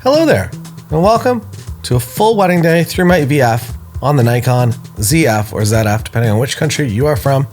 Hello there, and welcome to a full wedding day through my EVF on the Nikon ZF or ZF, depending on which country you are from.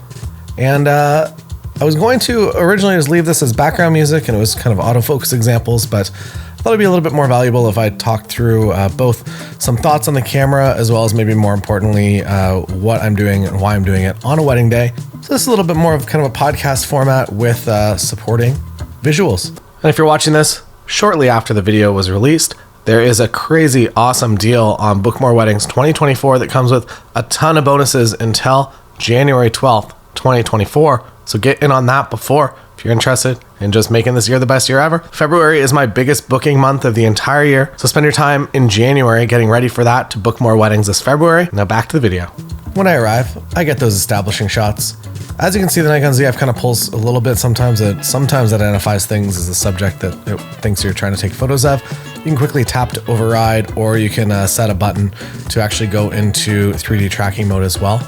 And I was going to originally just leave this as background music, and it was kind of autofocus examples, but I thought it'd be a little bit more valuable if I talked through both some thoughts on the camera, as well as maybe more importantly, what I'm doing and why I'm doing it on a wedding day. So this is a little bit more of kind of a podcast format with supporting visuals. And if you're watching this shortly after the video was released, there is a crazy awesome deal on Book More Weddings 2024 that comes with a ton of bonuses until January 12th, 2024. So get in on that before, if you're interested in just making this year the best year ever. February is my biggest booking month of the entire year, so spend your time in January getting ready for that to book more weddings this February. Now back to the video. When I arrive, I get those establishing shots. As you can see, the Nikon ZF kind of pulls a little bit. Sometimes it identifies things as a subject that it thinks you're trying to take photos of. You can quickly tap to override, or you can set a button to actually go into 3D tracking mode as well,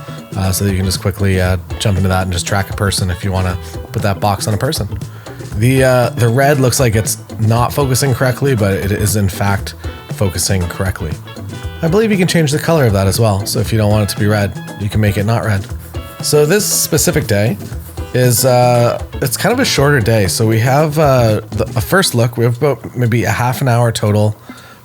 so that you can just quickly jump into that and just track a person if you want to put that box on a person. The red looks like it's not focusing correctly, but it is in fact focusing correctly. I believe you can change the color of that as well. So if you don't want it to be red, you can make it not red. So this specific day is, it's kind of a shorter day. So we have a first look. We have about maybe a half an hour total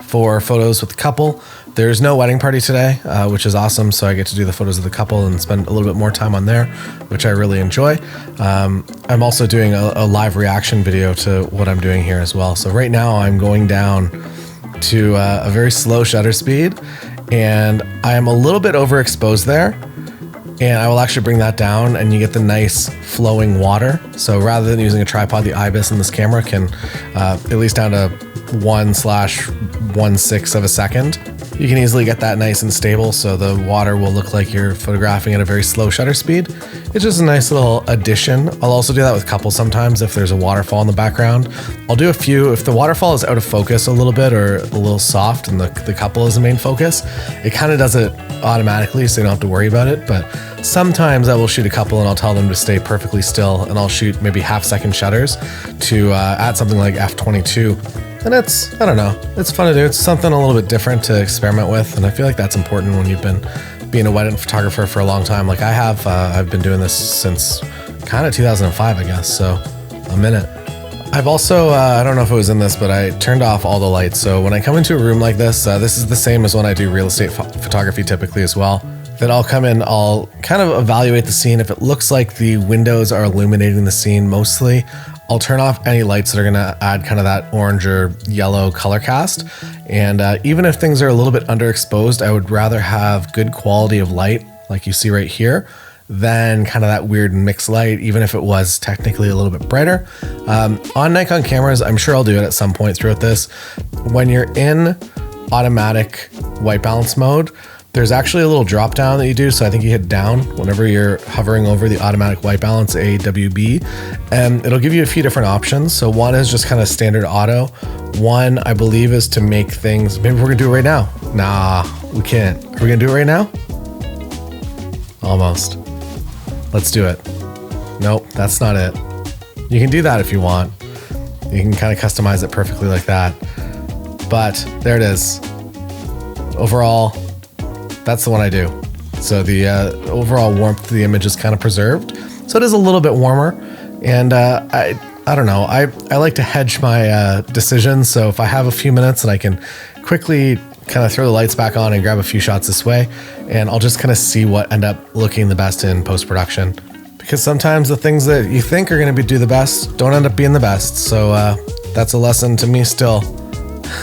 for photos with the couple. There's no wedding party today, which is awesome. So I get to do the photos of the couple and spend a little bit more time on there, which I really enjoy. I'm also doing a live reaction video to what I'm doing here as well. So right now I'm going down to a very slow shutter speed, and I am a little bit overexposed there. And I will actually bring that down, and you get the nice flowing water. So rather than using a tripod, the IBIS in this camera can, at least down to 1/1/6 of a second, you can easily get that nice and stable. So the water will look like you're photographing at a very slow shutter speed. It's just a nice little addition. I'll also do that with couples sometimes if there's a waterfall in the background. I'll do a few, if the waterfall is out of focus a little bit or a little soft and the couple is the main focus, it kind of does it automatically, so you don't have to worry about it. But sometimes I will shoot a couple and I'll tell them to stay perfectly still, and I'll shoot maybe half-second shutters to add something like f/22. And it's, I don't know, it's fun to do. It's something a little bit different to experiment with, and I feel like that's important when you've been being a wedding photographer for a long time. Like I have, I've been doing this since kind of 2005, I guess, so a minute. I've also, I don't know if it was in this, but I turned off all the lights. So when I come into a room like this, this is the same as when I do real estate photography typically as well. Then I'll come in, I'll kind of evaluate the scene. If it looks like the windows are illuminating the scene mostly, I'll turn off any lights that are gonna add kind of that orange or yellow color cast. And even if things are a little bit underexposed, I would rather have good quality of light, like you see right here, than kind of that weird mixed light, even if it was technically a little bit brighter. On Nikon cameras, I'm sure I'll do it at some point throughout this. When you're in automatic white balance mode, there's actually a little drop down that you do. So I think you hit down whenever you're hovering over the automatic white balance, AWB, and it'll give you a few different options. So one is just kind of standard auto. One, I believe, is to make things, maybe we're gonna do it right now. Nah, we can't. Are we gonna do it right now? Almost. Let's do it. Nope, that's not it. You can do that if you want. You can kind of customize it perfectly like that. But there it is. Overall, that's the one I do. So the overall warmth of the image is kind of preserved. So it is a little bit warmer. And I don't know, I like to hedge my decisions. So if I have a few minutes and I can quickly kind of throw the lights back on and grab a few shots this way, and I'll just kind of see what end up looking the best in post-production. Because sometimes the things that you think are going to do the best don't end up being the best. So that's a lesson to me still.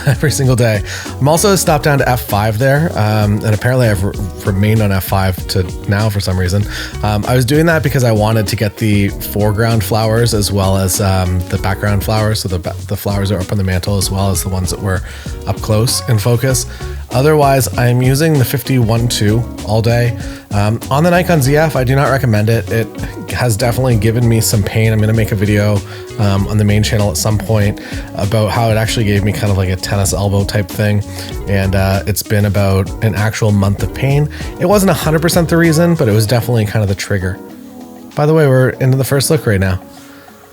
Every single day. I'm also stopped down to f5 there, and apparently I've remained on f5 to now for some reason. I was doing that because I wanted to get the foreground flowers as well as the background flowers, so the flowers are up on the mantle as well as the ones that were up close in focus. Otherwise, I'm using the 51.2 all day. On the Nikon ZF, I do not recommend it. It has definitely given me some pain. I'm going to make a video on the main channel at some point about how it actually gave me kind of like a tennis elbow type thing. And it's been about an actual month of pain. It wasn't 100% the reason, but it was definitely kind of the trigger. By the way, we're into the first look right now.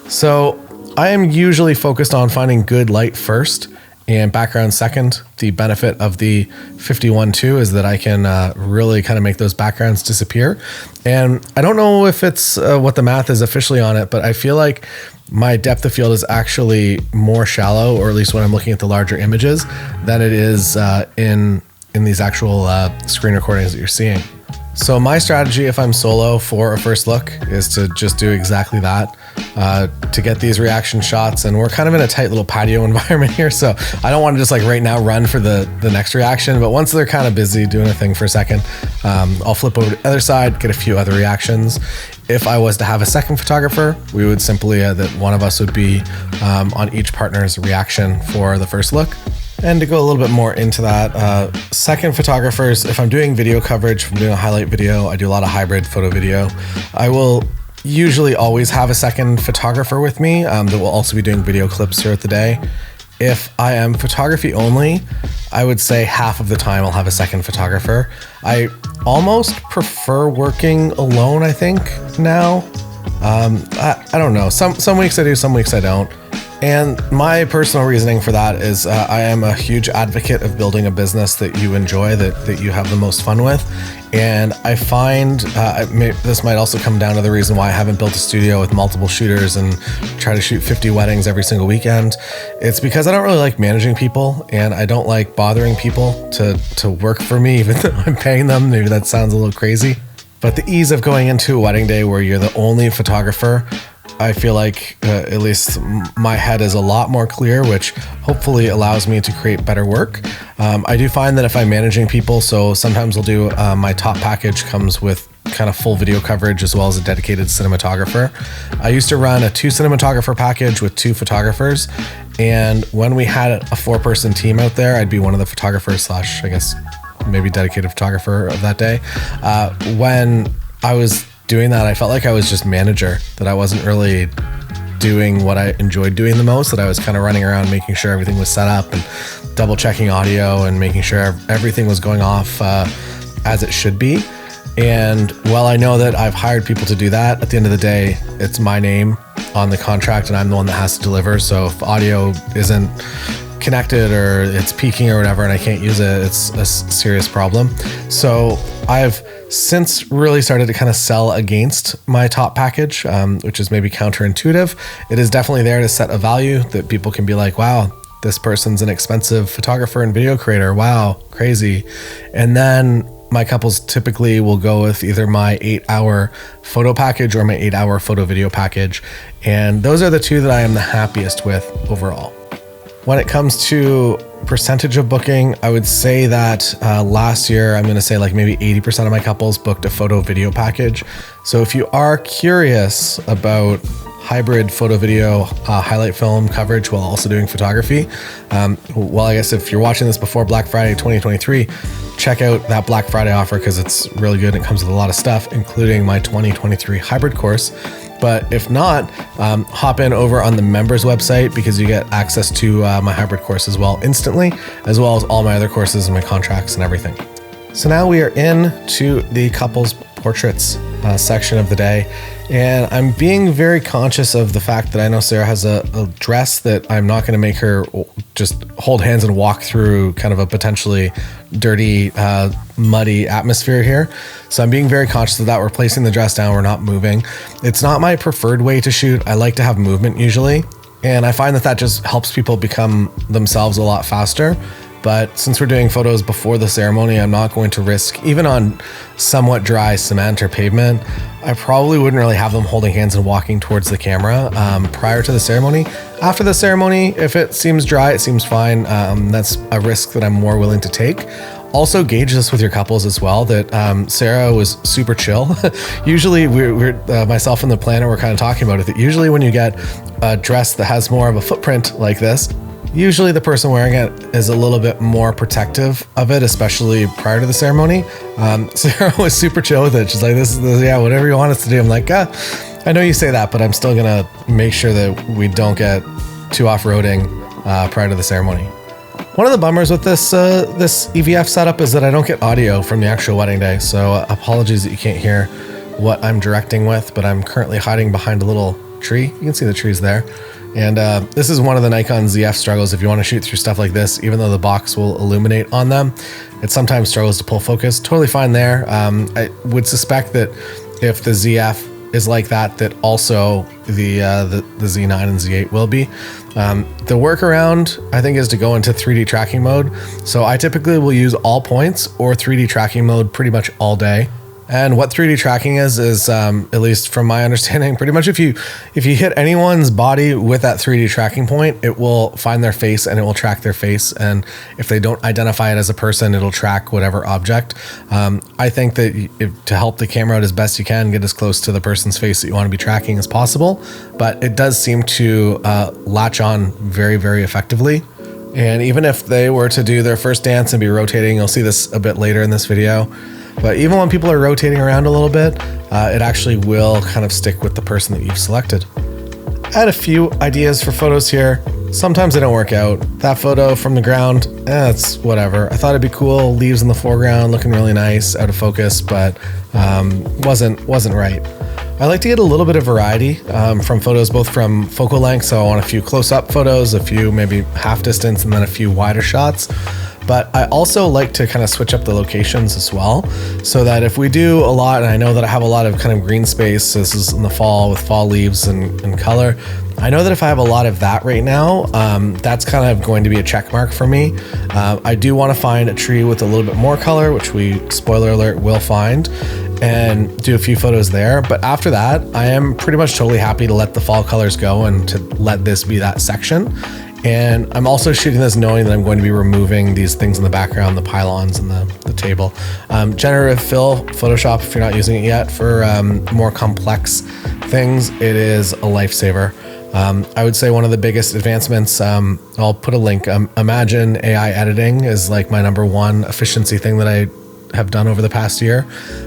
So I am usually focused on finding good light first and background second. The benefit of the 51.2 is that I can really kind of make those backgrounds disappear. And I don't know if it's what the math is officially on it, but I feel like my depth of field is actually more shallow, or at least when I'm looking at the larger images, than it is in these actual screen recordings that you're seeing. So my strategy if I'm solo for a first look is to just do exactly that, to get these reaction shots. And we're kind of in a tight little patio environment here, so I don't want to just like right now run for the next reaction, but once they're kind of busy doing a thing for a second, I'll flip over to the other side, get a few other reactions. If I was to have a second photographer, we would simply, that one of us would be on each partner's reaction for the first look. And to go a little bit more into that, second photographers, if I'm doing video coverage, if I'm doing a highlight video, I do a lot of hybrid photo video, I will usually always have a second photographer with me that will also be doing video clips throughout the day. If I am photography only, I would say half of the time I'll have a second photographer. I almost prefer working alone, I think, now. I don't know. Some weeks I do, some weeks I don't. And my personal reasoning for that is I am a huge advocate of building a business that you enjoy, that you have the most fun with. And I find this might also come down to the reason why I haven't built a studio with multiple shooters and try to shoot 50 weddings every single weekend. It's because I don't really like managing people, and I don't like bothering people to work for me, even though I'm paying them. Maybe that sounds a little crazy. But the ease of going into a wedding day where you're the only photographer, I feel like at least my head is a lot more clear, which hopefully allows me to create better work. I do find that if I'm managing people, so sometimes I'll do my top package comes with kind of full video coverage as well as a dedicated cinematographer. I used to run a 2 cinematographer package with 2 photographers, and when we had a 4-person team out there, I'd be one of the photographers / I guess maybe dedicated photographer of that day. When I was doing that, I felt like I was just manager, that I wasn't really doing what I enjoyed doing the most, that I was kind of running around making sure everything was set up and double checking audio and making sure everything was going off as it should be. And while I know that I've hired people to do that, at the end of the day, it's my name on the contract and I'm the one that has to deliver. So if audio isn't connected or it's peaking or whatever and I can't use it, it's a serious problem. So I've since really started to kind of sell against my top package, which is maybe counterintuitive. It is definitely there to set a value that people can be like, wow, this person's an expensive photographer and video creator. Wow, crazy. And then my couples typically will go with either my 8-hour photo package or my 8-hour photo video package. And those are the two that I am the happiest with overall. When it comes to percentage of booking, I would say that last year, I'm going to say like maybe 80% of my couples booked a photo video package. So if you are curious about hybrid photo video highlight film coverage while also doing photography, well, I guess if you're watching this before Black Friday 2023, check out that Black Friday offer because it's really good. It comes with a lot of stuff, including my 2023 hybrid course. But if not, hop in over on the members website because you get access to my hybrid course as well instantly, as well as all my other courses and my contracts and everything. So now we are into the couples portraits section of the day. And I'm being very conscious of the fact that I know Sarah has a dress that I'm not going to make her just hold hands and walk through kind of a potentially dirty, muddy atmosphere here. So I'm being very conscious of that. We're placing the dress down. We're not moving. It's not my preferred way to shoot. I like to have movement usually. And I find that just helps people become themselves a lot faster. But since we're doing photos before the ceremony, I'm not going to risk, even on somewhat dry cement or pavement, I probably wouldn't really have them holding hands and walking towards the camera prior to the ceremony. After the ceremony, if it seems dry, it seems fine. That's a risk that I'm more willing to take. Also gauge this with your couples as well, that Sarah was super chill. Usually we're myself and the planner were kind of talking about it, that usually when you get a dress that has more of a footprint like this, usually the person wearing it is a little bit more protective of it, especially prior to the ceremony. Sarah was super chill with it. She's like, this is yeah, whatever you want us to do. I'm like, I know you say that, but I'm still gonna make sure that we don't get too off-roading prior to the ceremony. One of the bummers with this EVF setup is that I don't get audio from the actual wedding day. So apologies that you can't hear what I'm directing with, but I'm currently hiding behind a little tree. You can see the trees there. And this is one of the Nikon ZF struggles. If you want to shoot through stuff like this, even though the box will illuminate on them, it sometimes struggles to pull focus. Totally fine there. I would suspect that if the ZF is like that, that also the Z9 and Z8 will be. The workaround, I think, is to go into 3D tracking mode. So I typically will use all points or 3D tracking mode pretty much all day. And what 3D tracking is at least from my understanding, pretty much if you hit anyone's body with that 3D tracking point, it will find their face and it will track their face. And if they don't identify it as a person, it'll track whatever object. I think that to help the camera out as best you can, get as close to the person's face that you want to be tracking as possible. But it does seem to latch on very, very effectively. And even if they were to do their first dance and be rotating, you'll see this a bit later in this video, but even when people are rotating around a little bit, it actually will kind of stick with the person that you've selected. I had a few ideas for photos here. Sometimes they don't work out. That photo from the ground, it's whatever. I thought it'd be cool, leaves in the foreground, looking really nice, out of focus, but wasn't right. I like to get a little bit of variety from photos, both from focal length, so I want a few close-up photos, a few maybe half distance, and then a few wider shots. But I also like to kind of switch up the locations as well, so that if we do a lot, and I know that I have a lot of kind of green space, this is in the fall with fall leaves and color, I know that if I have a lot of that right now, that's kind of going to be a check mark for me. I do want to find a tree with a little bit more color, which we, spoiler alert, will find, and do a few photos there. But after that, I am pretty much totally happy to let the fall colors go and to let this be that section. And I'm also shooting this knowing that I'm going to be removing these things in the background, the pylons and the table. Generative fill, Photoshop, if you're not using it yet, for more complex things, it is a lifesaver. I would say one of the biggest advancements, I'll put a link, Imagen AI editing is like my #1 efficiency thing that I have done over the past year.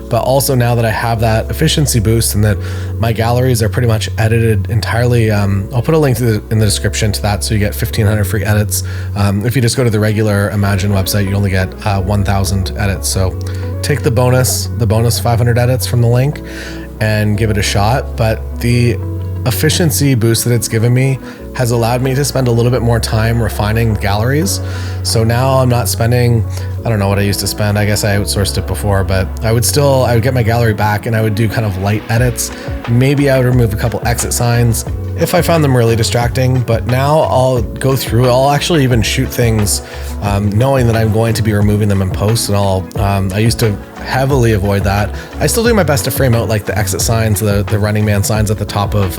But also now that I have that efficiency boost and that my galleries are pretty much edited entirely, I'll put a link in the description to that so you get 1,500 free edits. If you just go to the regular Imagen website, you only get 1,000 edits. So take the bonus 500 edits from the link and give it a shot. But the efficiency boost that it's given me has allowed me to spend a little bit more time refining galleries. So now I'm not spending, I don't know what I used to spend. I guess I outsourced it before, but I would get my gallery back and I would do kind of light edits. Maybe I would remove a couple exit signs if I found them really distracting, but now I'll go through, I'll actually even shoot things knowing that I'm going to be removing them in post, and I used to heavily avoid that. I still do my best to frame out like the exit signs, the running man signs at the top of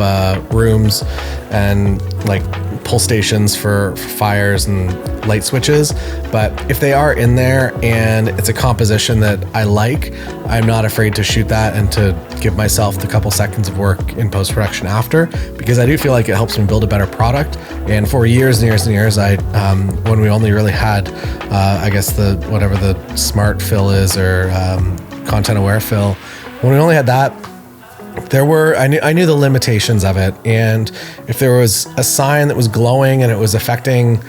rooms, and like pull stations for fires and light switches. But if they are in there and it's a composition that I like, I'm not afraid to shoot that and to give myself the couple seconds of work in post-production after, because I do feel like it helps me build a better product. And for years and years and years, when we only really had, I guess whatever the smart fill is, or content aware fill, when we only had that, I knew the limitations of it. And if there was a sign that was glowing and it was affecting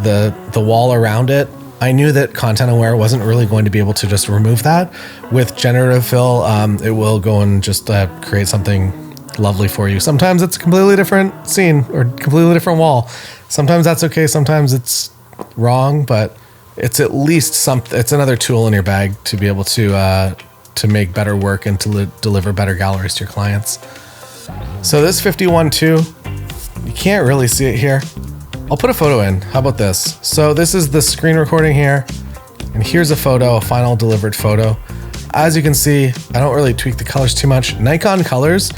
the wall around it, I knew that content aware wasn't really going to be able to just remove that. With generative fill, it will go and just create something lovely for you. Sometimes it's a completely different scene or completely different wall. Sometimes that's okay. Sometimes it's wrong, but it's at least something. It's another tool in your bag to be able to make better work and to deliver better galleries to your clients. So this 51.2, you can't really see it here. I'll put a photo in. How about this? So this is the screen recording here, and here's a photo, a final delivered photo. As you can see, I don't really tweak the colors too much. Nikon colors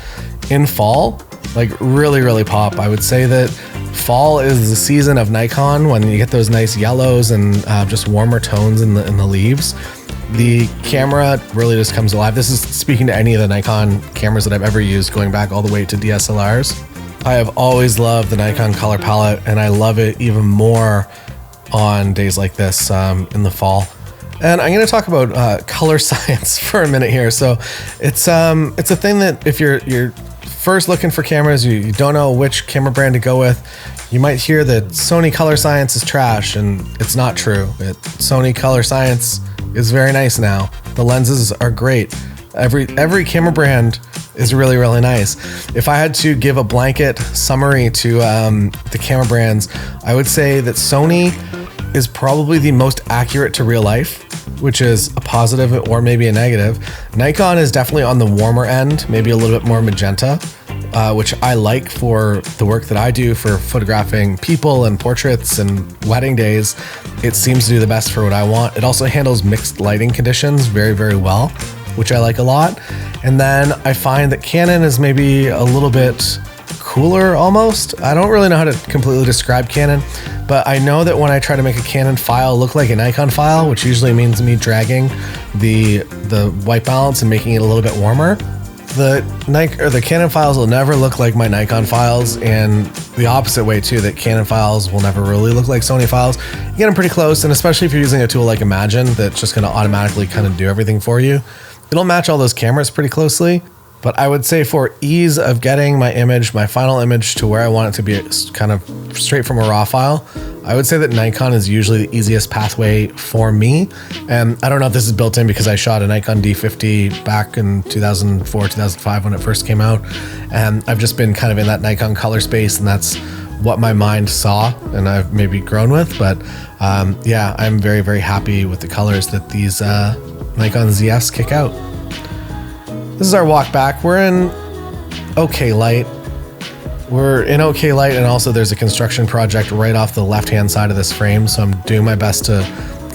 in fall, like really, really pop. I would say that fall is the season of Nikon when you get those nice yellows and just warmer tones in the leaves. The camera really just comes alive. This is speaking to any of the Nikon cameras that I've ever used, going back all the way to DSLRs. I have always loved the Nikon color palette, and I love it even more on days like this in the fall. And I'm going to talk about color science for a minute here. So it's a thing that if you're first looking for cameras, you don't know which camera brand to go with, you might hear that Sony color science is trash, and it's not true. Sony color science is very nice now. The lenses are great. Every camera brand is really, really nice. If I had to give a blanket summary to the camera brands, I would say that Sony is probably the most accurate to real life, which is a positive or maybe a negative. Nikon is definitely on the warmer end, maybe a little bit more magenta, which I like for the work that I do for photographing people and portraits and wedding days. It seems to do the best for what I want. It also handles mixed lighting conditions very, very well, which I like a lot. And then I find that Canon is maybe a little bit cooler almost. I don't really know how to completely describe Canon, but I know that when I try to make a Canon file look like a Nikon file, which usually means me dragging the white balance and making it a little bit warmer, the Canon files will never look like my Nikon files, and the opposite way too, that Canon files will never really look like Sony files. You get them pretty close, and especially if you're using a tool like Imagen that's just going to automatically kind of do everything for you, it'll match all those cameras pretty closely. But I would say for ease of getting my image, my final image, to where I want it to be kind of straight from a raw file, I would say that Nikon is usually the easiest pathway for me. And I don't know if this is built in because I shot a Nikon D50 back in 2004, 2005 when it first came out. And I've just been kind of in that Nikon color space, and that's what my mind saw and I've maybe grown with. But yeah, I'm very, very happy with the colors that these Nikon ZFs kick out. This is our walk back. We're in okay light. And also there's a construction project right off the left-hand side of this frame, so I'm doing my best to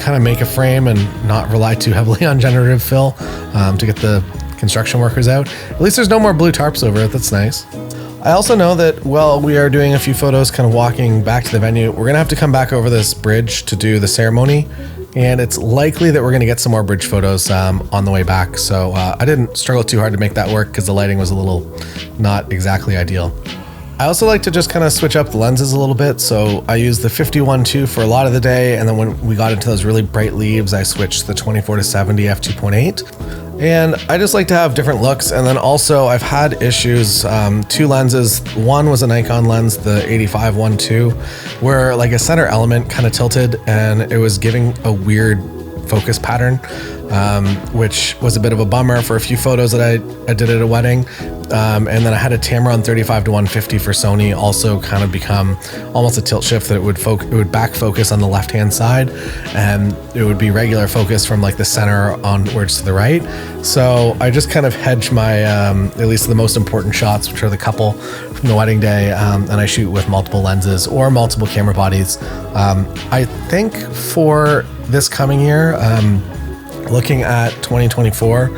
kind of make a frame and not rely too heavily on generative fill to get the construction workers out. At least there's no more blue tarps over it. That's nice. I also know that while we are doing a few photos kind of walking back to the venue, we're gonna have to come back over this bridge to do the ceremony. And it's likely that we're going to get some more bridge photos on the way back. So I didn't struggle too hard to make that work because the lighting was a little not exactly ideal. I also like to just kind of switch up the lenses a little bit. So I used the 51-2 for a lot of the day. And then when we got into those really bright leaves, I switched the 24-70 f2.8. And I just like to have different looks. And then also I've had issues, two lenses. One was a Nikon lens, the 85-1.2, where like a center element kind of tilted and it was giving a weird focus pattern, which was a bit of a bummer for a few photos that I did at a wedding. And then I had a Tamron 35-150 for Sony also kind of become almost a tilt shift that it would back focus on the left-hand side, and it would be regular focus from like the center onwards to the right. So I just kind of hedge my, at least the most important shots, which are the couple from the wedding day, and I shoot with multiple lenses or multiple camera bodies. I think for this coming year, looking at 2024,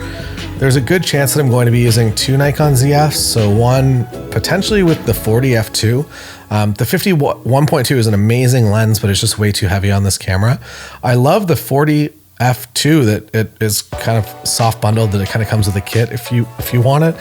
there's a good chance that I'm going to be using two Nikon ZFs. So one potentially with the 40 f2. The 50 1.2 is an amazing lens, but it's just way too heavy on this camera. I love the 40 f2 that it is kind of soft bundled, that it kind of comes with a kit if you want it.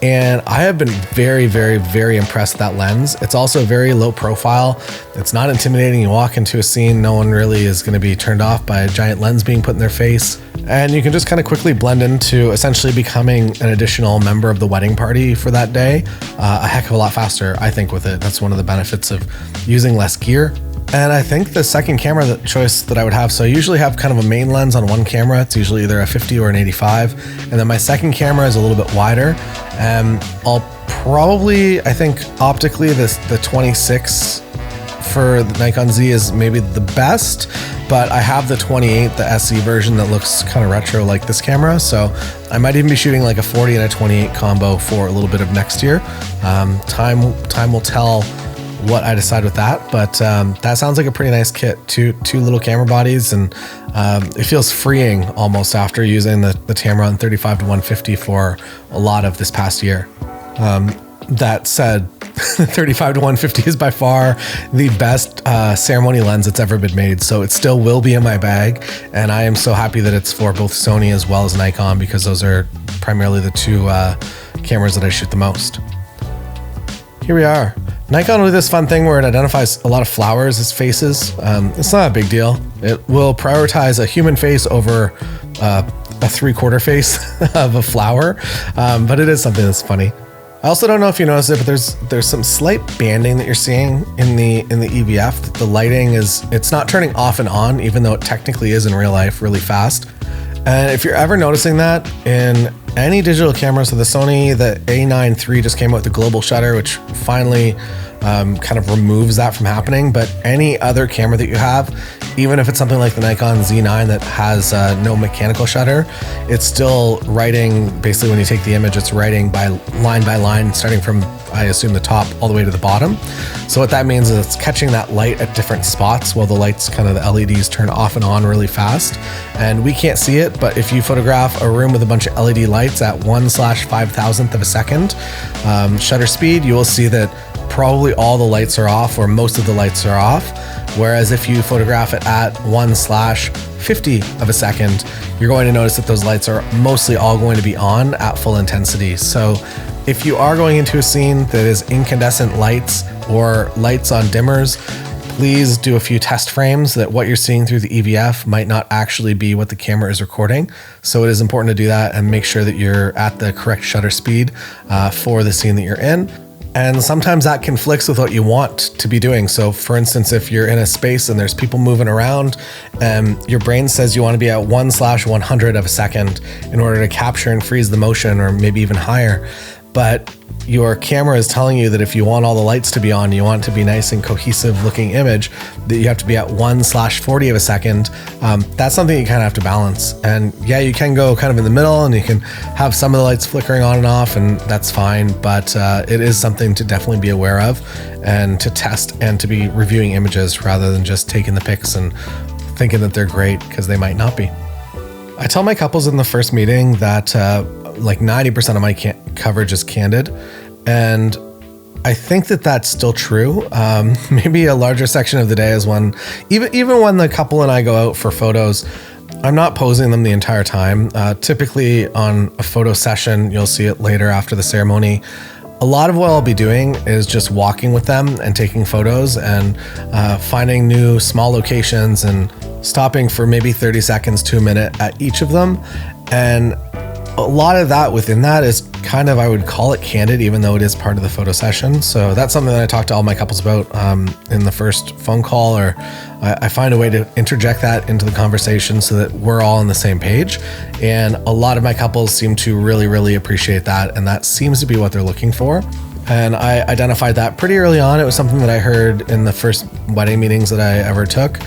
And I have been very, very, very impressed with that lens. It's also very low profile. It's not intimidating. You walk into a scene, no one really is going to be turned off by a giant lens being put in their face. And you can just kind of quickly blend into essentially becoming an additional member of the wedding party for that day a heck of a lot faster, I think, with it. That's one of the benefits of using less gear. And I think the second camera choice that I would have, so I usually have kind of a main lens on one camera. It's usually either a 50 or an 85. And then my second camera is a little bit wider. I'll probably, I think optically, the 26 for the Nikon Z is maybe the best, but I have the 28, the SE version that looks kind of retro like this camera. So I might even be shooting like a 40 and a 28 combo for a little bit of next year. Time will tell what I decide with that, but that sounds like a pretty nice kit. Two little camera bodies, and it feels freeing almost after using the Tamron 35-150 for a lot of this past year. That said, 35-150 is by far the best ceremony lens that's ever been made, so it still will be in my bag, and I am so happy that it's for both Sony as well as Nikon, because those are primarily the two cameras that I shoot the most. Here we are. Nikon will do this fun thing where it identifies a lot of flowers as faces. It's not a big deal. It will prioritize a human face over a 3/4 face of a flower, but it is something that's funny. I also don't know if you noticed it, but there's some slight banding that you're seeing in the EVF. The lighting it's not turning off and on, even though it technically is in real life really fast. And if you're ever noticing that in any digital camera. So the Sony, the A9 III just came out with the global shutter, which finally kind of removes that from happening. But any other camera that you have, even if it's something like the Nikon Z9 that has no mechanical shutter, it's still writing. Basically, when you take the image, it's writing by line, starting from, I assume, the top all the way to the bottom. So what that means is it's catching that light at different spots while the lights, kind of the LEDs, turn off and on really fast. And we can't see it, but if you photograph a room with a bunch of LED lights at 1/5000th of a second shutter speed, you will see that probably all the lights are off, or most of the lights are off. Whereas if you photograph it at 1/50 of a second, you're going to notice that those lights are mostly all going to be on at full intensity. So if you are going into a scene that is incandescent lights or lights on dimmers, please do a few test frames that what you're seeing through the EVF might not actually be what the camera is recording. So it is important to do that and make sure that you're at the correct shutter speed for the scene that you're in. And sometimes that conflicts with what you want to be doing. So for instance, if you're in a space and there's people moving around, your brain says you want to be at 1/100 of a second in order to capture and freeze the motion, or maybe even higher. But your camera is telling you that if you want all the lights to be on, you want it to be nice and cohesive looking image, that you have to be at 1/40 of a second. That's something you kind of have to balance. And yeah, you can go kind of in the middle and you can have some of the lights flickering on and off, and that's fine. But it is something to definitely be aware of and to test and to be reviewing images rather than just taking the pics and thinking that they're great, because they might not be. I tell my couples in the first meeting that like 90% of my coverage is candid, and I think that that's still true. Maybe a larger section of the day is when, even when the couple and I go out for photos, I'm not posing them the entire time. Typically on a photo session, you'll see it later after the ceremony, a lot of what I'll be doing is just walking with them and taking photos and finding new small locations and stopping for maybe 30 seconds to a minute at each of them. And a lot of that within that is kind of, I would call it candid, even though it is part of the photo session. So that's something that I talk to all my couples about in the first phone call, or I find a way to interject that into the conversation so that we're all on the same page. And a lot of my couples seem to really, really appreciate that. And that seems to be what they're looking for. And I identified that pretty early on. It was something that I heard in the first wedding meetings that I ever took.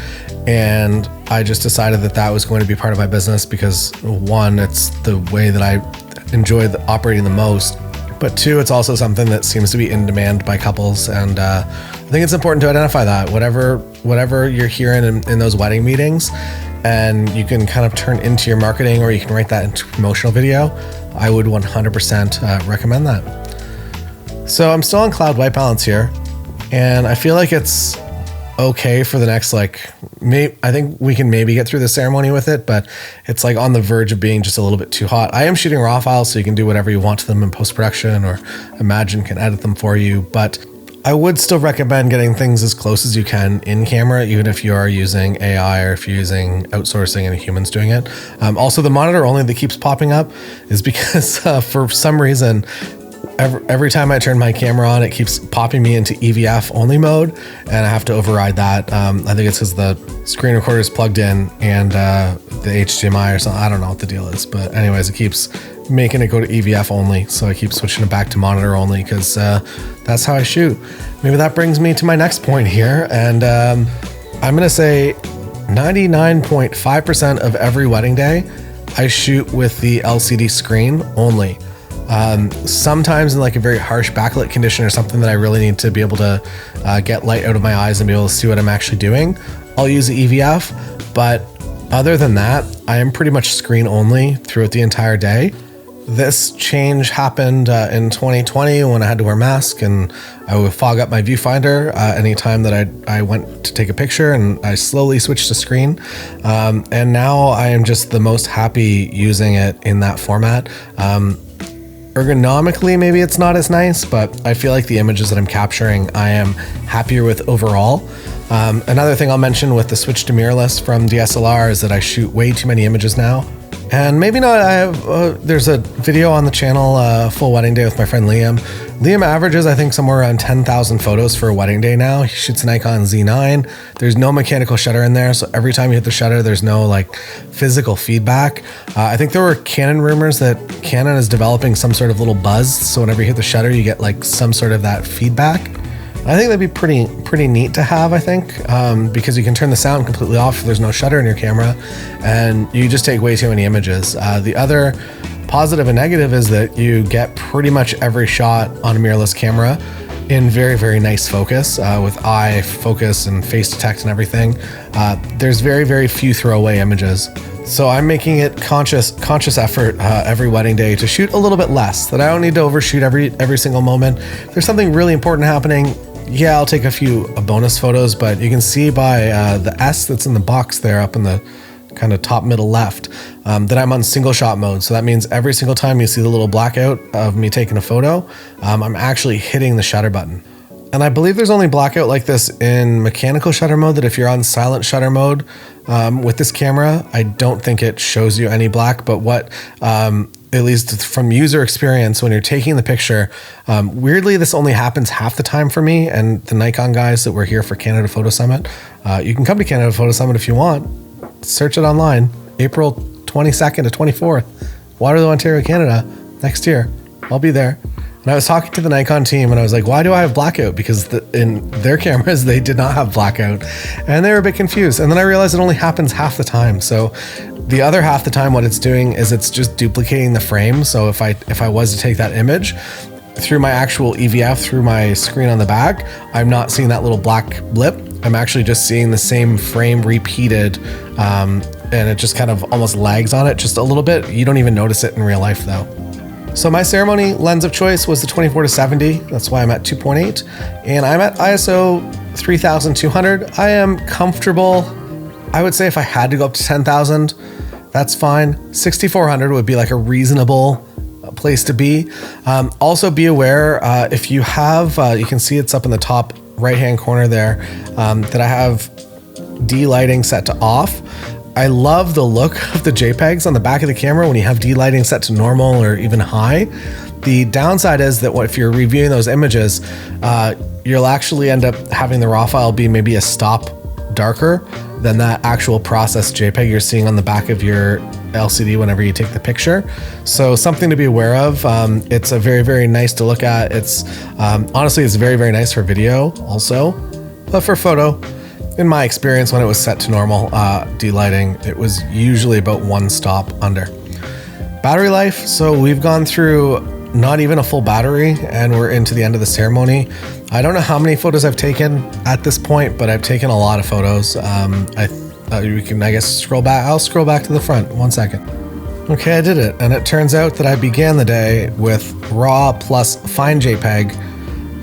And I just decided that that was going to be part of my business because, one, it's the way that I enjoy operating the most. But two, it's also something that seems to be in demand by couples. And I think it's important to identify that. Whatever you're hearing in those wedding meetings, and you can kind of turn into your marketing, or you can write that into a promotional video, I would 100% recommend that. So I'm still on cloud white balance here, and I feel like it's okay for the next, I think we can maybe get through the ceremony with it, but it's like on the verge of being just a little bit too hot. I am shooting raw files, so you can do whatever you want to them in post-production, or Imagen can edit them for you. But I would still recommend getting things as close as you can in camera, even if you are using AI or if you're using outsourcing and a human's doing it. Also, the monitor only that keeps popping up is because for some reason, every time I turn my camera on, it keeps popping me into EVF only mode, and I have to override that. I think it's because the screen recorder is plugged in and the HDMI or something. I don't know what the deal is, but anyways, it keeps making it go to EVF only. So I keep switching it back to monitor only because that's how I shoot. Maybe that brings me to my next point here. And I'm going to say 99.5% of every wedding day, I shoot with the LCD screen only. Sometimes in like a very harsh backlit condition or something that I really need to be able to get light out of my eyes and be able to see what I'm actually doing, I'll use the EVF. But other than that, I am pretty much screen only throughout the entire day. This change happened in 2020 when I had to wear a mask, and I would fog up my viewfinder anytime that I went to take a picture, and I slowly switched to screen. And now I am just the most happy using it in that format. Ergonomically, maybe it's not as nice, but I feel like the images that I'm capturing, I am happier with overall. Another thing I'll mention with the switch to mirrorless from DSLR is that I shoot way too many images now. And maybe not. I have there's a video on the channel, full wedding day with my friend Liam. Liam averages, I think, somewhere around 10,000 photos for a wedding day now. He shoots an Nikon Z9. There's no mechanical shutter in there, so every time you hit the shutter, there's no like physical feedback. I think there were Canon rumors that Canon is developing some sort of little buzz, so whenever you hit the shutter, you get like some sort of that feedback. I think that'd be pretty neat to have, I think, because you can turn the sound completely off if there's no shutter in your camera, and you just take way too many images. The other positive and negative is that you get pretty much every shot on a mirrorless camera in very, very nice focus, with eye focus and face detect and everything. There's very, very few throwaway images. So I'm making it conscious effort every wedding day to shoot a little bit less, that I don't need to overshoot every single moment. If there's something really important happening, yeah, I'll take a few bonus photos, but you can see by the S that's in the box there up in the kind of top middle left, that I'm on single shot mode. So that means every single time you see the little blackout of me taking a photo, I'm actually hitting the shutter button. And I believe there's only blackout like this in mechanical shutter mode, that if you're on silent shutter mode with this camera, I don't think it shows you any black. But what, at least from user experience, when you're taking the picture, weirdly, this only happens half the time for me and the Nikon guys that were here for Canada Photo Summit. You can come to Canada Photo Summit if you want. Search it online, April 22nd to 24th, Waterloo, Ontario, Canada, next year. I'll be there. And I was talking to the Nikon team and I was like, why do I have blackout? Because in their cameras, they did not have blackout. And they were a bit confused. And then I realized it only happens half the time. So the other half the time, what it's doing is it's just duplicating the frame. So if I was to take that image through my actual EVF, through my screen on the back, I'm not seeing that little black blip. I'm actually just seeing the same frame repeated, and it just kind of almost lags on it just a little bit. You don't even notice it in real life though. So my ceremony lens of choice was the 24-70. That's why I'm at 2.8, and I'm at ISO 3200. I am comfortable. I would say if I had to go up to 10,000, that's fine. 6400 would be like a reasonable place to be. Also be aware, if you have, you can see it's up in the top right-hand corner there, that I have D-lighting set to off. I love the look of the JPEGs on the back of the camera when you have D-lighting set to normal or even high. The downside is that if you're reviewing those images, you'll actually end up having the raw file be maybe a stop darker than that actual processed JPEG you're seeing on the back of your LCD whenever you take the picture. So something to be aware of. It's a very, very nice to look at. It's honestly, it's very, very nice for video also, but for photo, in my experience, when it was set to normal D-lighting, it was usually about one stop under. Battery life. So we've gone through not even a full battery and we're into the end of the ceremony. I don't know how many photos I've taken at this point, but I've taken a lot of photos. You can, I guess, scroll back. I'll scroll back to the front. 1 second. Okay, I did it. And it turns out that I began the day with raw plus fine JPEG,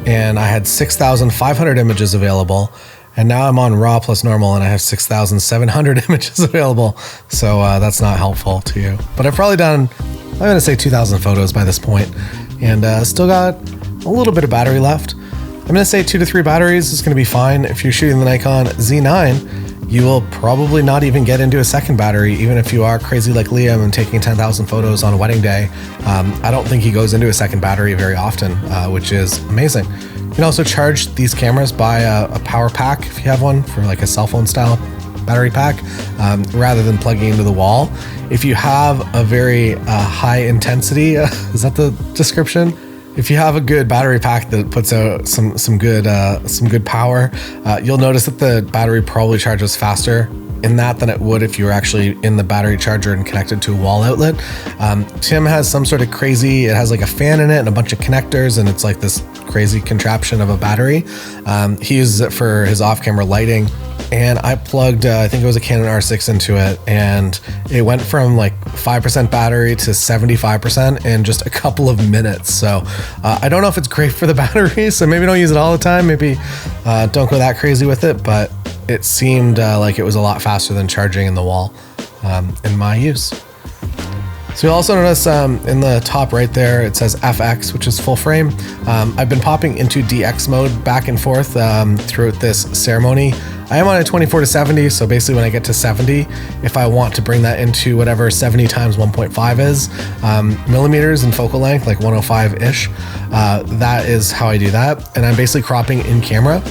and I had 6,500 images available. And now I'm on raw plus normal and I have 6,700 images available. So that's not helpful to you. But I've probably done, I'm going to say 2,000 photos by this point, and still got a little bit of battery left. I'm going to say 2 to 3 batteries is going to be fine. If you're shooting the Nikon Z9, you will probably not even get into a second battery, even if you are crazy like Liam and taking 10,000 photos on a wedding day. I don't think he goes into a second battery very often, which is amazing. You can also charge these cameras by a power pack if you have one, for like a cell phone style battery pack, rather than plugging into the wall. If you have a very high intensity, is that the description? If you have a good battery pack that puts out some good power, you'll notice that the battery probably charges faster in that than it would if you were actually in the battery charger and connected to a wall outlet. Tim has some sort of crazy, it has like a fan in it and a bunch of connectors, and it's like this crazy contraption of a battery. He uses it for his off-camera lighting, and I plugged, I think it was a Canon R6 into it, and it went from like 5% battery to 75% in just a couple of minutes. So I don't know if it's great for the battery, so maybe don't use it all the time. Maybe don't go that crazy with it, but it seemed like it was a lot faster than charging in the wall in my use. So you'll also notice in the top right there, it says FX, which is full frame. I've been popping into DX mode back and forth throughout this ceremony. I am on a 24-70, so basically when I get to 70, if I want to bring that into whatever 70 times 1.5 is, millimeters in focal length, like 105-ish, that is how I do that. And I'm basically cropping in camera.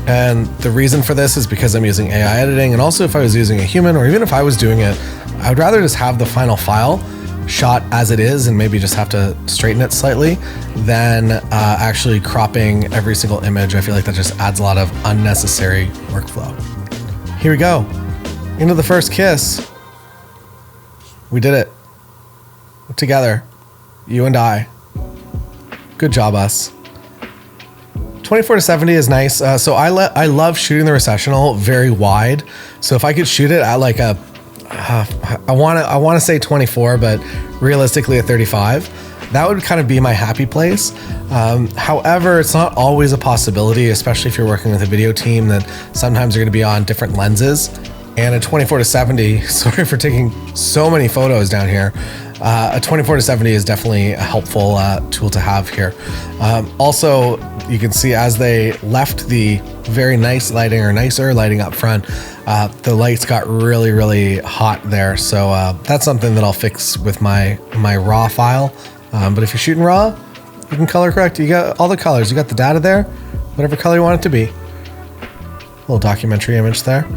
And the reason for this is because I'm using AI editing, and also if I was using a human, or even if I was doing it, I would rather just have the final file shot as it is and maybe just have to straighten it slightly than actually cropping every single image. I feel like that just adds a lot of unnecessary workflow. Here we go. Into the first kiss. We did it. Together. You and I. Good job, us. 24-70 is nice. So I love shooting the Recessional very wide. So if I could shoot it at like a I want to say 24, but realistically a 35, that would kind of be my happy place. However, it's not always a possibility, especially if you're working with a video team, that sometimes you're going to be on different lenses. And a 24-70, sorry for taking so many photos down here. A 24-70 is definitely a helpful tool to have here. Also, you can see as they left the very nice lighting, or nicer lighting up front, the lights got really, really hot there. So that's something that I'll fix with my raw file. But if you're shooting raw, you can color correct. You got all the colors. You got the data there, whatever color you want it to be. Little documentary image there.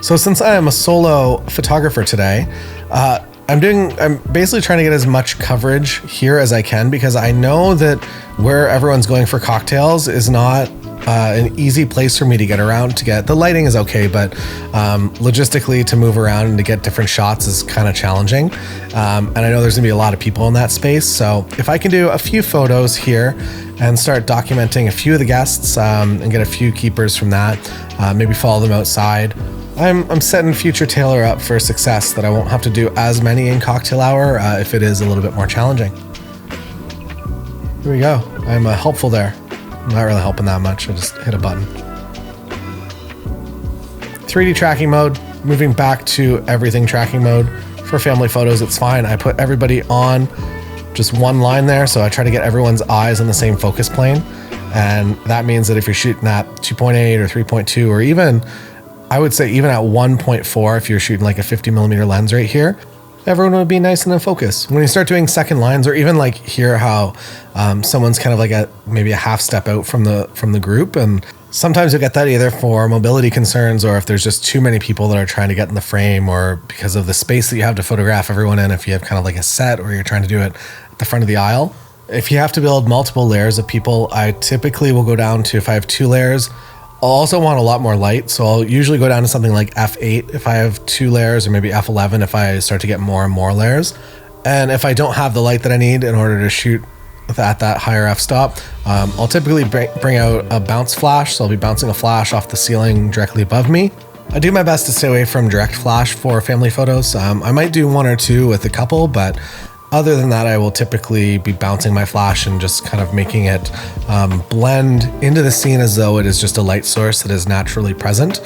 So since I am a solo photographer today, I'm basically trying to get as much coverage here as I can, because I know that where everyone's going for cocktails is not an easy place for me to get around to get. The lighting is okay, but logistically to move around and to get different shots is kind of challenging. And I know there's gonna be a lot of people in that space. So if I can do a few photos here and start documenting a few of the guests and get a few keepers from that, maybe follow them outside, I'm setting future Taylor up for success, that I won't have to do as many in cocktail hour if it is a little bit more challenging. Here we go. I'm helpful there. I'm not really helping that much. I just hit a button. 3D tracking mode, moving back to everything tracking mode. For family photos, it's fine. I put everybody on just one line there, so I try to get everyone's eyes on the same focus plane. And that means that if you're shooting at 2.8 or 3.2, or even, I would say even at 1.4, if you're shooting like a 50mm lens right here, everyone would be nice and in focus. When you start doing second lines, or even like here how someone's kind of like maybe a half step out from the group, and sometimes you'll get that either for mobility concerns, or if there's just too many people that are trying to get in the frame, or because of the space that you have to photograph everyone in, if you have kind of like a set, or you're trying to do it at the front of the aisle. If you have to build multiple layers of people, I typically will go down to, if I have 2 layers, I'll also want a lot more light, so I'll usually go down to something like f8 if I have 2 layers, or maybe f11 if I start to get more and more layers. And if I don't have the light that I need in order to shoot at that higher f-stop, I'll typically bring out a bounce flash, so I'll be bouncing a flash off the ceiling directly above me. I do my best to stay away from direct flash for family photos. I might do 1 or 2 with a couple, but other than that, I will typically be bouncing my flash and just kind of making it blend into the scene as though it is just a light source that is naturally present.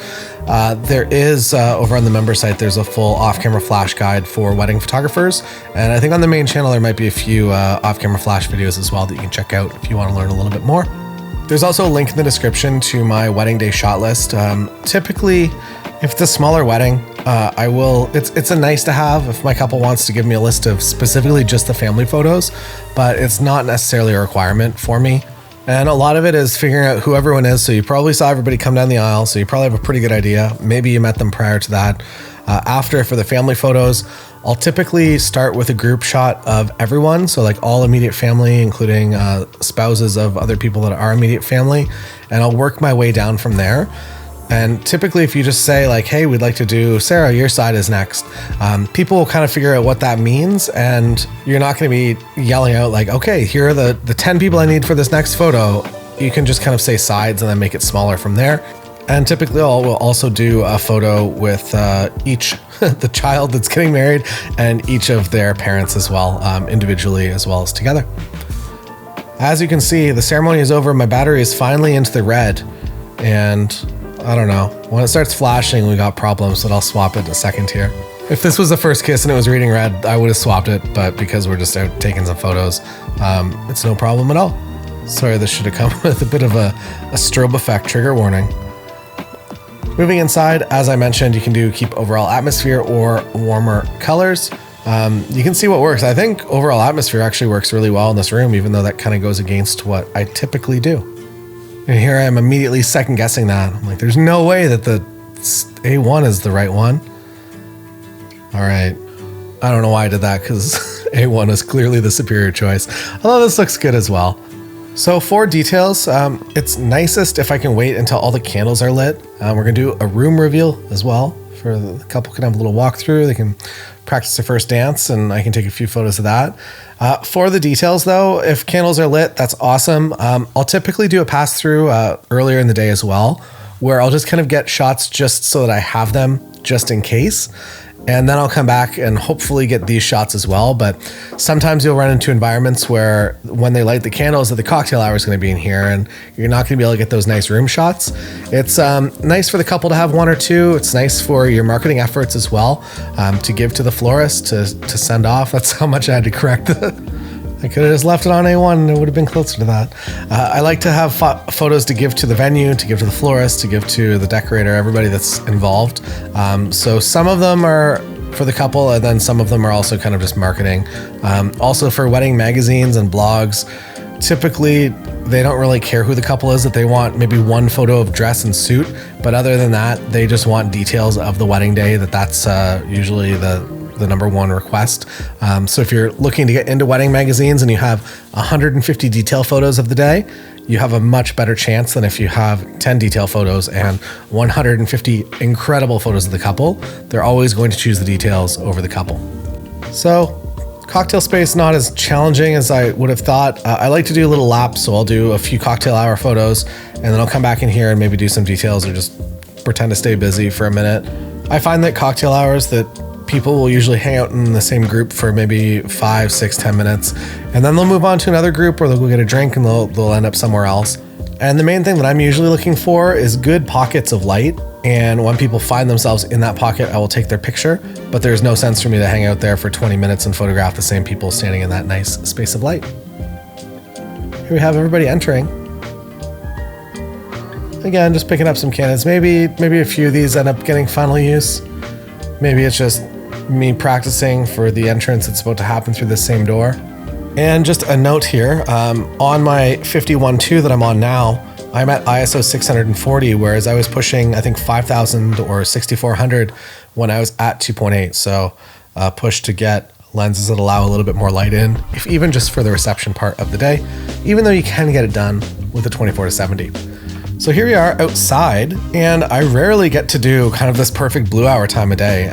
There is, over on the member site, there's a full off-camera flash guide for wedding photographers. And I think on the main channel, there might be a few off-camera flash videos as well that you can check out if you want to learn a little bit more. There's also a link in the description to my wedding day shot list. Typically, if it's a smaller wedding, it's a nice to have if my couple wants to give me a list of specifically just the family photos, but it's not necessarily a requirement for me. And a lot of it is figuring out who everyone is. So you probably saw everybody come down the aisle, so you probably have a pretty good idea. Maybe you met them prior to that. After, for the family photos, I'll typically start with a group shot of everyone. So like all immediate family, including spouses of other people that are immediate family. And I'll work my way down from there. And typically if you just say like, hey, we'd like to do, Sarah, your side is next, people will kind of figure out what that means, and you're not going to be yelling out like, okay, here are the 10 people I need for this next photo. You can just kind of say sides and then make it smaller from there. And typically we'll also do a photo with each, the child that's getting married and each of their parents as well, individually as well as together. As you can see, the ceremony is over. My battery is finally into the red, and I don't know, when it starts flashing, we got problems, but I'll swap it in a second here. If this was the first kiss and it was reading red, I would have swapped it, but because we're just out taking some photos, it's no problem at all. Sorry, this should have come with a bit of a strobe effect trigger warning. Moving inside, as I mentioned, you can do keep overall atmosphere or warmer colors. You can see what works. I think overall atmosphere actually works really well in this room, even though that kind of goes against what I typically do. And here I am immediately second guessing that. I'm like, there's no way that the A1 is the right one. All right. I don't know why I did that, because A1 is clearly the superior choice. Although this looks good as well. So for details, it's nicest if I can wait until all the candles are lit. We're gonna do a room reveal as well. For the couple can have a little walkthrough. They can practice their first dance, and I can take a few photos of that. For the details though, if candles are lit, that's awesome. I'll typically do a pass through earlier in the day as well, where I'll just kind of get shots just so that I have them just in case. And then I'll come back and hopefully get these shots as well. But sometimes you'll run into environments where when they light the candles, that the cocktail hour is going to be in here, and you're not going to be able to get those nice room shots. It's nice for the couple to have one or two. It's nice for your marketing efforts as well, to give to the florist to send off. That's how much I had to correct I could have just left it on A1 and it would have been closer to that. I like to have photos to give to the venue, to give to the florist, to give to the decorator, everybody that's involved. So some of them are for the couple, and then some of them are also kind of just marketing. Also for wedding magazines and blogs, typically they don't really care who the couple is, that they want maybe one photo of dress and suit. But other than that, they just want details of the wedding day, that's usually the number one request. So if you're looking to get into wedding magazines and you have 150 detail photos of the day, you have a much better chance than if you have 10 detail photos and 150 incredible photos of the couple. They're always going to choose the details over the couple. So cocktail space, not as challenging as I would have thought. I like to do a little lap, so I'll do a few cocktail hour photos and then I'll come back in here and maybe do some details or just pretend to stay busy for a minute. I find that cocktail hours, that people will usually hang out in the same group for maybe 5, 6, 10 minutes, and then they'll move on to another group, or they'll go get a drink and they'll end up somewhere else. And the main thing that I'm usually looking for is good pockets of light. And when people find themselves in that pocket, I will take their picture, but there's no sense for me to hang out there for 20 minutes and photograph the same people standing in that nice space of light. Here we have everybody entering. Again, just picking up some candids. Maybe a few of these end up getting final use. Maybe it's just me practicing for the entrance that's about to happen through this same door. And just a note here, on my 51.2 that I'm on now, I'm at ISO 640, whereas I was pushing, I think 5,000 or 6,400 when I was at 2.8. So push to get lenses that allow a little bit more light in, if even just for the reception part of the day, even though you can get it done with a 24-70. So here we are outside, and I rarely get to do kind of this perfect blue hour time of day.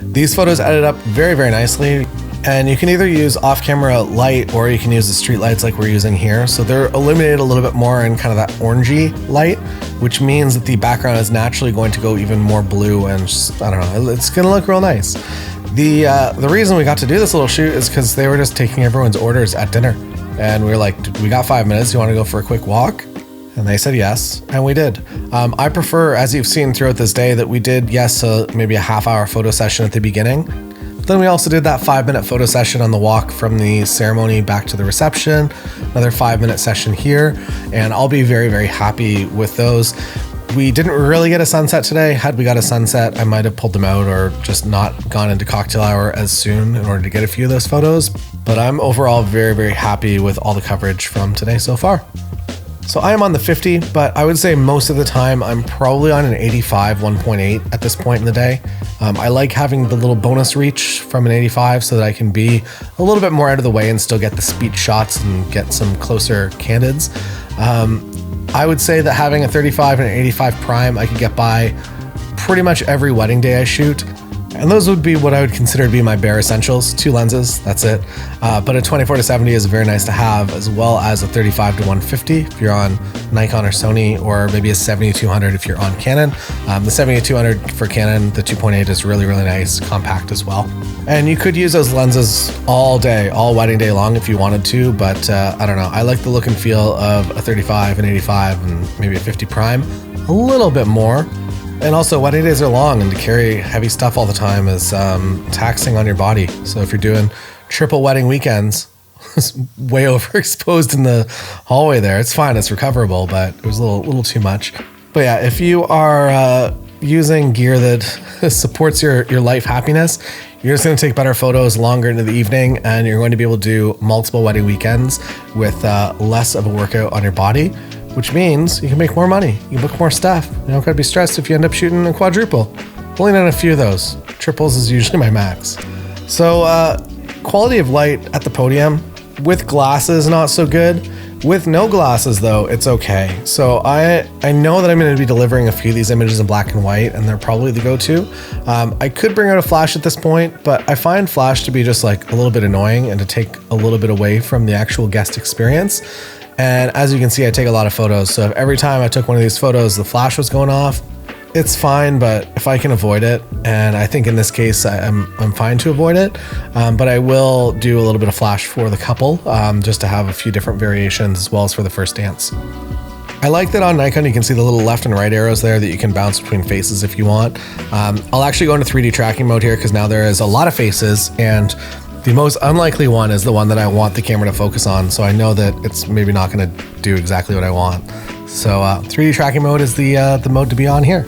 These photos added up very, very nicely. And you can either use off-camera light or you can use the street lights like we're using here. So they're illuminated a little bit more in kind of that orangey light, which means that the background is naturally going to go even more blue, and just, I don't know, it's gonna look real nice. The reason we got to do this little shoot is because they were just taking everyone's orders at dinner. And we were like, we got 5 minutes, you wanna go for a quick walk? And they said yes, and we did. I prefer, as you've seen throughout this day, that we did, yes, maybe a half-hour photo session at the beginning. Then we also did that 5-minute photo session on the walk from the ceremony back to the reception, another 5-minute session here, and I'll be very, very happy with those. We didn't really get a sunset today. Had we got a sunset, I might have pulled them out or just not gone into cocktail hour as soon in order to get a few of those photos. But I'm overall very, very happy with all the coverage from today so far. So I am on the 50, but I would say most of the time I'm probably on an 85 1.8 at this point in the day. I like having the little bonus reach from an 85 so that I can be a little bit more out of the way and still get the speed shots and get some closer candids. I would say that having a 35 and an 85 prime, I could get by pretty much every wedding day I shoot. And those would be what I would consider to be my bare essentials, 2 lenses, that's it. But a 24-70 is very nice to have, as well as a 35 to 150 if you're on Nikon or Sony, or maybe a 70-200 if you're on Canon. The 70-200 for Canon, the 2.8 is really, really nice, compact as well. And you could use those lenses all day, all wedding day long if you wanted to, but I don't know. I like the look and feel of a 35, an 85, and maybe a 50 prime a little bit more. And also, wedding days are long, and to carry heavy stuff all the time is taxing on your body. So if you're doing triple wedding weekends, way overexposed in the hallway there, it's fine, it's recoverable, but it was a little too much. But yeah, if you are using gear that supports your life happiness, you're just going to take better photos longer into the evening, and you're going to be able to do multiple wedding weekends with less of a workout on your body, which means you can make more money. You can book more stuff. You don't got to be stressed if you end up shooting a quadruple. Only done a few of those. Triples is usually my max. So quality of light at the podium with glasses, not so good. With no glasses though, it's okay. So I know that I'm going to be delivering a few of these images in black and white, and they're probably the go-to. I could bring out a flash at this point, but I find flash to be just like a little bit annoying and to take a little bit away from the actual guest experience. And as you can see, I take a lot of photos. So if every time I took one of these photos, the flash was going off, it's fine, but if I can avoid it, and I think in this case I'm fine to avoid it, but I will do a little bit of flash for the couple, just to have a few different variations as well as for the first dance. I like that on Nikon you can see the little left and right arrows there that you can bounce between faces if you want. I'll actually go into 3D tracking mode here because now there is a lot of faces, and the most unlikely one is the one that I want the camera to focus on, so I know that it's maybe not going to do exactly what I want. So 3D tracking mode is the mode to be on here.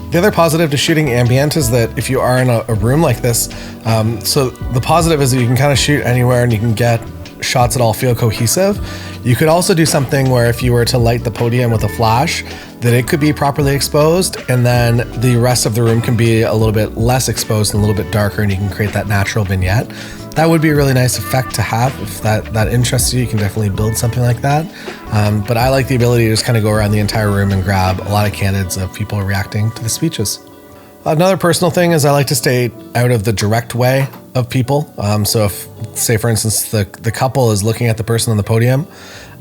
The other positive to shooting ambient is that if you are in a room like this, so the positive is that you can kind of shoot anywhere and you can get shots that all feel cohesive. You could also do something where if you were to light the podium with a flash, that it could be properly exposed, and then the rest of the room can be a little bit less exposed and a little bit darker, and you can create that natural vignette. That would be a really nice effect to have. If that interests you, you can definitely build something like that. But I like the ability to just kind of go around the entire room and grab a lot of candids of people reacting to the speeches. Another personal thing is I like to stay out of the direct way of people. So if, say for instance, the couple is looking at the person on the podium,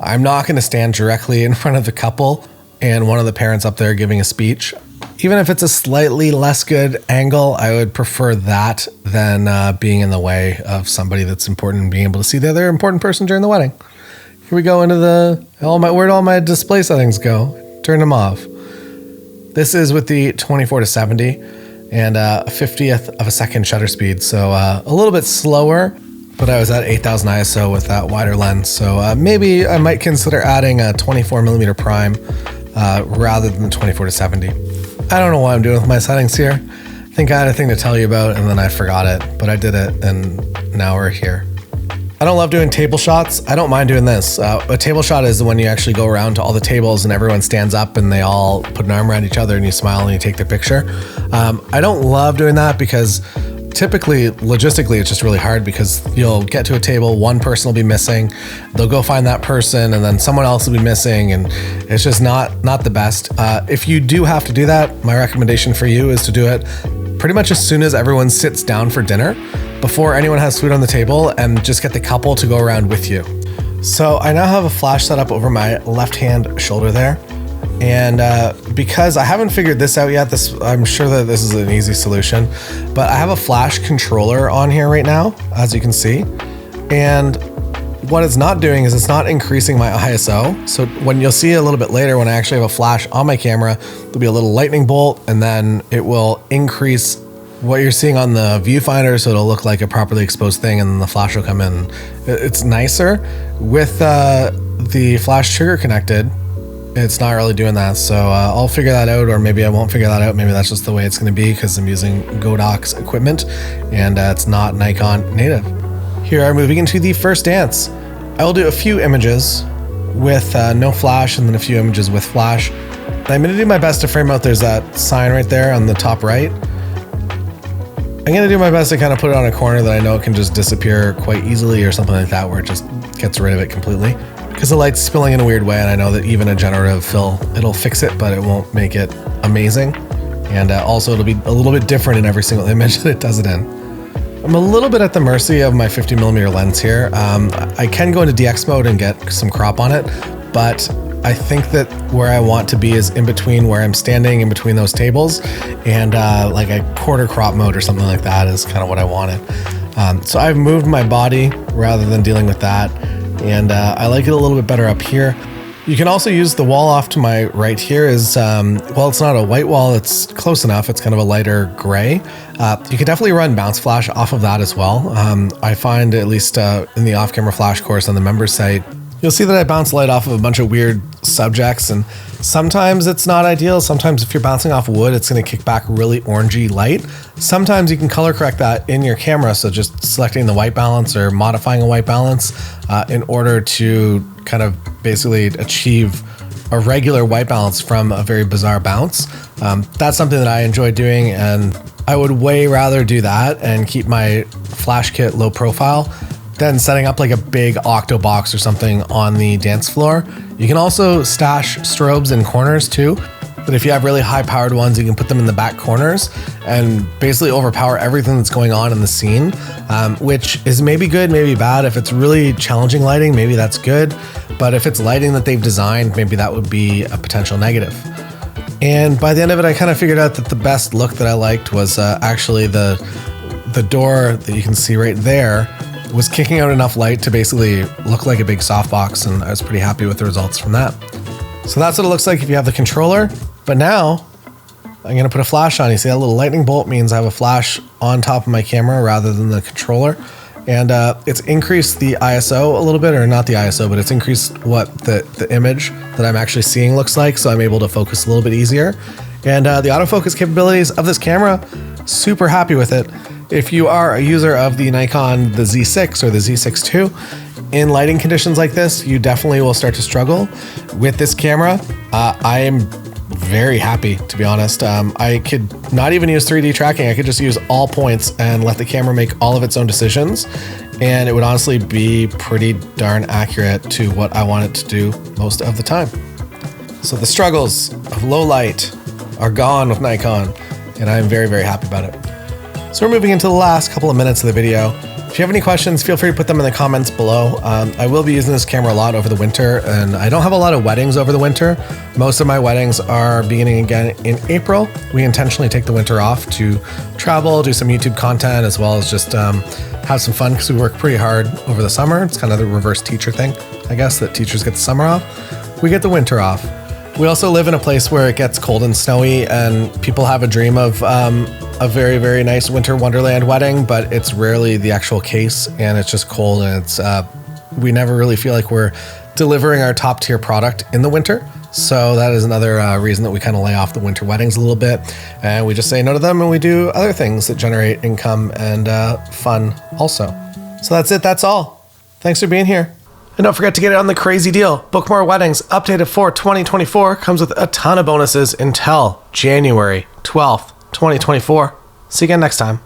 I'm not going to stand directly in front of the couple and one of the parents up there giving a speech. Even if it's a slightly less good angle, I would prefer that than being in the way of somebody that's important and being able to see the other important person during the wedding. Here we go into where'd all my display settings go? Turn them off. This is with the 24-70 and a 50th of a second shutter speed. So a little bit slower, but I was at 8000 ISO with that wider lens. So maybe I might consider adding a 24mm prime rather than the 24-70. I don't know what I'm doing with my settings here. I think I had a thing to tell you about and then I forgot it, but I did it and now we're here. I don't love doing table shots. I don't mind doing this. A table shot is when you actually go around to all the tables and everyone stands up and they all put an arm around each other and you smile and you take their picture. I don't love doing that because typically, logistically, it's just really hard because you'll get to a table, one person will be missing, they'll go find that person, and then someone else will be missing, and it's just not the best. If you do have to do that, my recommendation for you is to do it pretty much as soon as everyone sits down for dinner, before anyone has food on the table, and just get the couple to go around with you. So I now have a flash set up over my left-hand shoulder there. And because I haven't figured this out yet, I'm sure that this is an easy solution, but I have a flash controller on here right now, as you can see. And what it's not doing is it's not increasing my ISO. So when you'll see a little bit later, when I actually have a flash on my camera, there'll be a little lightning bolt, and then it will increase what you're seeing on the viewfinder, so it'll look like a properly exposed thing, and then the flash will come in. It's nicer. With the flash trigger connected, it's not really doing that, so I'll figure that out, or maybe I won't figure that out. Maybe that's just the way it's going to be because I'm using Godoc's equipment and it's not Nikon native. Here I'm moving into the first dance. I will do a few images with no flash and then a few images with flash. And I'm going to do my best to frame out. There's that sign right there on the top right. I'm going to do my best to kind of put it on a corner that I know it can just disappear quite easily or something like that, where it just gets rid of it completely. Because the light's spilling in a weird way, and I know that even a generative fill, it'll fix it, but it won't make it amazing. And also it'll be a little bit different in every single image that it does it in. I'm a little bit at the mercy of my 50mm lens here. I can go into DX mode and get some crop on it, but I think that where I want to be is in between where I'm standing, in between those tables, and like a quarter crop mode or something like that is kind of what I wanted. So I've moved my body rather than dealing with that. And I like it a little bit better up here. You can also use the wall off to my right here is, well, it's not a white wall, it's close enough. It's kind of a lighter gray. You could definitely run bounce flash off of that as well. I find, at least in the off-camera flash course on the members site, You'll see that I bounce light off of a bunch of weird subjects, and sometimes it's not ideal. Sometimes if you're bouncing off wood, it's going to kick back really orangey light. Sometimes you can color correct that in your camera, so just selecting the white balance or modifying a white balance in order to kind of basically achieve a regular white balance from a very bizarre bounce. That's something that I enjoy doing, and I would way rather do that and keep my flash kit low profile than setting up like a big octo box or something on the dance floor. You can also stash strobes in corners too, but if you have really high powered ones, you can put them in the back corners and basically overpower everything that's going on in the scene, which is maybe good, maybe bad. If it's really challenging lighting, maybe that's good, but if it's lighting that they've designed, maybe that would be a potential negative. And by the end of it, I kind of figured out that the best look that I liked was actually the door that you can see right there was kicking out enough light to basically look like a big softbox, and I was pretty happy with the results from that. So that's what it looks like if you have the controller. But now I'm gonna put a flash on. You see that little lightning bolt means I have a flash on top of my camera rather than the controller. And it's increased the ISO a little bit, or not the ISO, but it's increased what the image that I'm actually seeing looks like, so I'm able to focus a little bit easier. And the autofocus capabilities of this camera, super happy with it. If you are a user of the Nikon, the Z6 or the Z6 II, in lighting conditions like this, you definitely will start to struggle. With this camera, I am very happy, to be honest. I could not even use 3D tracking. I could just use all points and let the camera make all of its own decisions, and it would honestly be pretty darn accurate to what I want it to do most of the time. So the struggles of low light are gone with Nikon, and I'm very, very happy about it. So we're moving into the last couple of minutes of the video. If you have any questions, feel free to put them in the comments below. I will be using this camera a lot over the winter, and I don't have a lot of weddings over the winter. Most of my weddings are beginning again in April. We intentionally take the winter off to travel, do some YouTube content, as well as just have some fun because we work pretty hard over the summer. It's kind of the reverse teacher thing, I guess, that teachers get the summer off. We get the winter off. We also live in a place where it gets cold and snowy, and people have a dream of a very, very nice winter wonderland wedding, but it's rarely the actual case, and it's just cold, and it's we never really feel like we're delivering our top tier product in the winter. So that is another reason that we kind of lay off the winter weddings a little bit, and we just say no to them, and we do other things that generate income and fun also. So that's it. That's all. Thanks for being here. And don't forget to get it on the crazy deal. Book More Weddings, updated for 2024, comes with a ton of bonuses until January 12th, 2024. See you again next time.